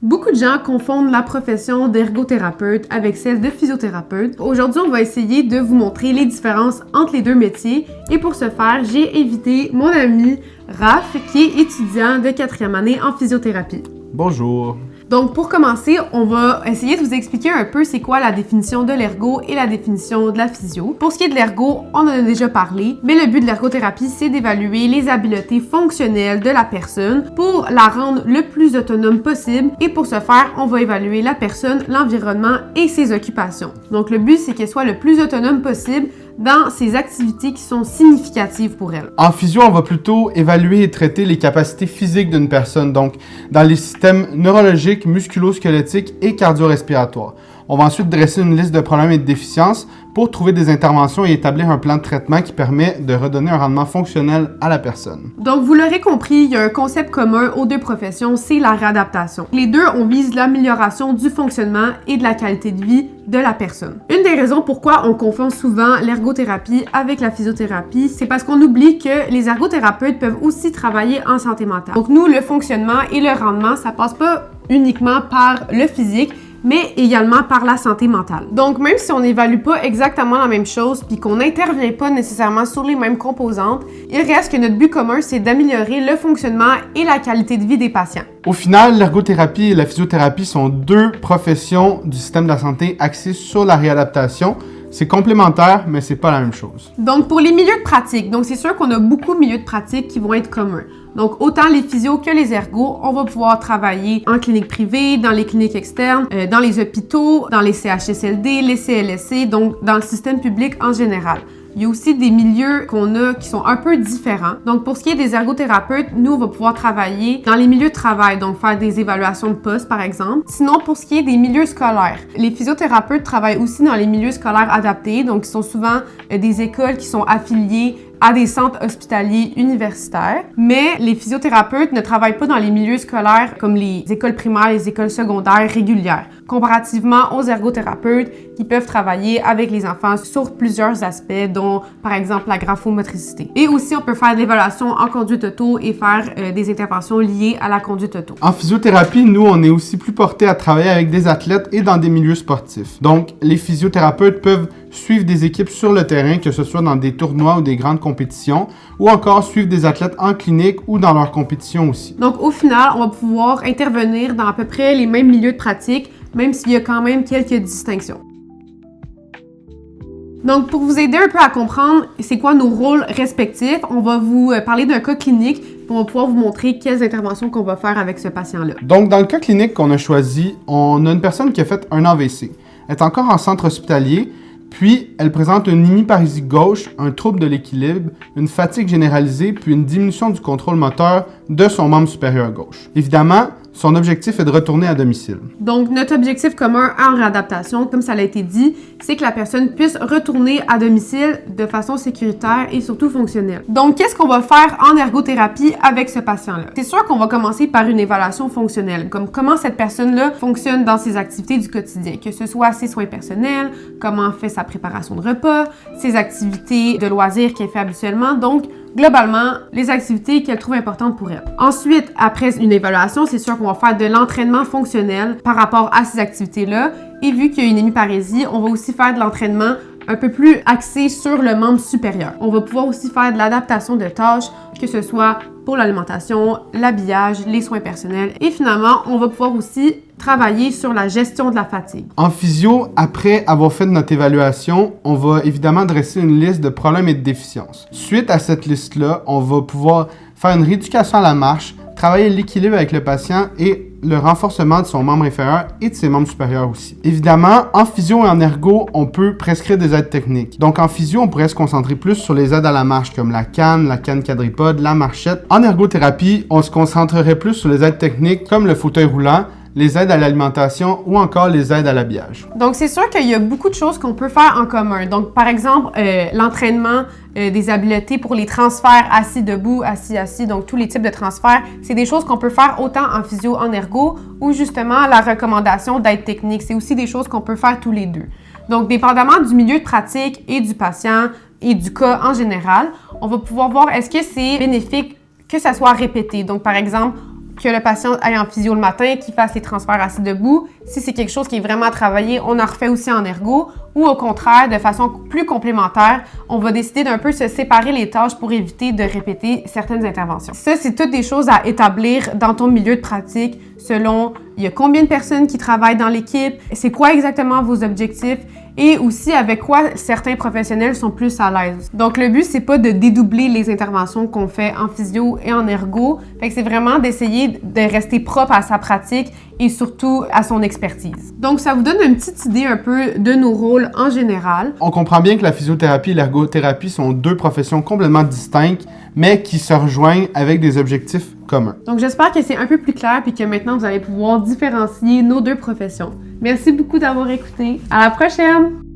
Beaucoup de gens confondent la profession d'ergothérapeute avec celle de physiothérapeute. Aujourd'hui, on va essayer de vous montrer les différences entre les deux métiers. Et pour ce faire, j'ai invité mon ami Raph, qui est étudiant de 4e année en physiothérapie. Bonjour. Donc, pour commencer, on va essayer de vous expliquer un peu c'est quoi la définition de l'ergo et la définition de la physio. Pour ce qui est de l'ergo, on en a déjà parlé, mais le but de l'ergothérapie, c'est d'évaluer les habiletés fonctionnelles de la personne pour la rendre le plus autonome possible. Et pour ce faire, on va évaluer la personne, l'environnement et ses occupations. Donc, le but, c'est qu'elle soit le plus autonome possible dans ses activités qui sont significatives pour elle. En physio, on va plutôt évaluer et traiter les capacités physiques d'une personne, donc dans les systèmes neurologiques, musculo-squelettiques et cardio-respiratoires. On va ensuite dresser une liste de problèmes et de déficiences pour trouver des interventions et établir un plan de traitement qui permet de redonner un rendement fonctionnel à la personne. Donc, vous l'aurez compris, il y a un concept commun aux deux professions, c'est la réadaptation. Les deux, on vise l'amélioration du fonctionnement et de la qualité de vie de la personne. Une des raisons pourquoi on confond souvent l'ergothérapie avec la physiothérapie, c'est parce qu'on oublie que les ergothérapeutes peuvent aussi travailler en santé mentale. Donc, nous, le fonctionnement et le rendement, ça passe pas uniquement par le physique, mais également par la santé mentale. Donc, même si on n'évalue pas exactement la même chose puis qu'on n'intervient pas nécessairement sur les mêmes composantes, il reste que notre but commun, c'est d'améliorer le fonctionnement et la qualité de vie des patients. Au final, l'ergothérapie et la physiothérapie sont deux professions du système de la santé axées sur la réadaptation. C'est complémentaire, mais c'est pas la même chose. Donc, pour les milieux de pratique, donc c'est sûr qu'on a beaucoup de milieux de pratique qui vont être communs. Donc, autant les physios que les ergos, on va pouvoir travailler en clinique privée, dans les cliniques externes, dans les hôpitaux, dans les CHSLD, les CLSC, donc dans le système public en général. Il y a aussi des milieux qu'on a qui sont un peu différents. Donc, pour ce qui est des ergothérapeutes, nous, on va pouvoir travailler dans les milieux de travail, donc faire des évaluations de poste, par exemple. Sinon, pour ce qui est des milieux scolaires, les physiothérapeutes travaillent aussi dans les milieux scolaires adaptés, donc ils sont souvent des écoles qui sont affiliées à des centres hospitaliers universitaires, mais les physiothérapeutes ne travaillent pas dans les milieux scolaires comme les écoles primaires, les écoles secondaires régulières, comparativement aux ergothérapeutes qui peuvent travailler avec les enfants sur plusieurs aspects, dont par exemple la graphomotricité. Et aussi, on peut faire de l'évaluation en conduite auto et faire des interventions liées à la conduite auto. En physiothérapie, nous, on est aussi plus portés à travailler avec des athlètes et dans des milieux sportifs. Donc, les physiothérapeutes peuvent suivre des équipes sur le terrain, que ce soit dans des tournois ou des grandes compétitions, ou encore suivre des athlètes en clinique ou dans leurs compétitions aussi. Donc, au final, on va pouvoir intervenir dans à peu près les mêmes milieux de pratique, même s'il y a quand même quelques distinctions. Donc, pour vous aider un peu à comprendre c'est quoi nos rôles respectifs, on va vous parler d'un cas clinique, puis on va pouvoir vous montrer quelles interventions qu'on va faire avec ce patient-là. Donc, dans le cas clinique qu'on a choisi, on a une personne qui a fait un AVC. Elle est encore en centre hospitalier, puis elle présente une hémiparésie gauche, un trouble de l'équilibre, une fatigue généralisée, puis une diminution du contrôle moteur de son membre supérieur gauche. Évidemment, son objectif est de retourner à domicile. Donc, notre objectif commun en réadaptation, comme ça l'a été dit, c'est que la personne puisse retourner à domicile de façon sécuritaire et surtout fonctionnelle. Donc, qu'est-ce qu'on va faire en ergothérapie avec ce patient-là? C'est sûr qu'on va commencer par une évaluation fonctionnelle, comme comment cette personne-là fonctionne dans ses activités du quotidien, que ce soit ses soins personnels, comment elle fait sa préparation de repas, ses activités de loisirs qu'elle fait habituellement, donc globalement, les activités qu'elle trouve importantes pour elle. Ensuite, après une évaluation, c'est sûr qu'on va faire de l'entraînement fonctionnel par rapport à ces activités-là. Et vu qu'il y a une hémiparésie, on va aussi faire de l'entraînement un peu plus axé sur le membre supérieur. On va pouvoir aussi faire de l'adaptation de tâches, que ce soit pour l'alimentation, l'habillage, les soins personnels. Et finalement, on va pouvoir aussi travailler sur la gestion de la fatigue. En physio, après avoir fait notre évaluation, on va évidemment dresser une liste de problèmes et de déficiences. Suite à cette liste-là, on va pouvoir faire une rééducation à la marche, travailler l'équilibre avec le patient et le renforcement de son membre inférieur et de ses membres supérieurs aussi. Évidemment, en physio et en ergo, on peut prescrire des aides techniques. Donc en physio, on pourrait se concentrer plus sur les aides à la marche comme la canne quadripode, la marchette. En ergothérapie, on se concentrerait plus sur les aides techniques comme le fauteuil roulant, les aides à l'alimentation ou encore les aides à l'habillage. Donc, c'est sûr qu'il y a beaucoup de choses qu'on peut faire en commun. Donc, par exemple, l'entraînement des habiletés pour les transferts assis-debout, assis-assis, donc tous les types de transferts, c'est des choses qu'on peut faire autant en physio, en ergo, ou justement la recommandation d'aide technique. C'est aussi des choses qu'on peut faire tous les deux. Donc, dépendamment du milieu de pratique et du patient et du cas en général, on va pouvoir voir est-ce que c'est bénéfique que ça soit répété. Donc, par exemple, que le patient aille en physio le matin, qu'il fasse les transferts assis debout. Si c'est quelque chose qui est vraiment travaillé, on en refait aussi en ergo. Ou au contraire, de façon plus complémentaire, on va décider d'un peu se séparer les tâches pour éviter de répéter certaines interventions. Ça, c'est toutes des choses à établir dans ton milieu de pratique selon il y a combien de personnes qui travaillent dans l'équipe, c'est quoi exactement vos objectifs et aussi avec quoi certains professionnels sont plus à l'aise. Donc, le but, c'est pas de dédoubler les interventions qu'on fait en physio et en ergo. Fait que c'est vraiment d'essayer de rester propre à sa pratique et surtout à son expertise. Donc, ça vous donne une petite idée un peu de nos rôles en général. On comprend bien que la physiothérapie et l'ergothérapie sont deux professions complètement distinctes, mais qui se rejoignent avec des objectifs communs. Donc, j'espère que c'est un peu plus clair et que maintenant, vous allez pouvoir différencier nos deux professions. Merci beaucoup d'avoir écouté. À la prochaine!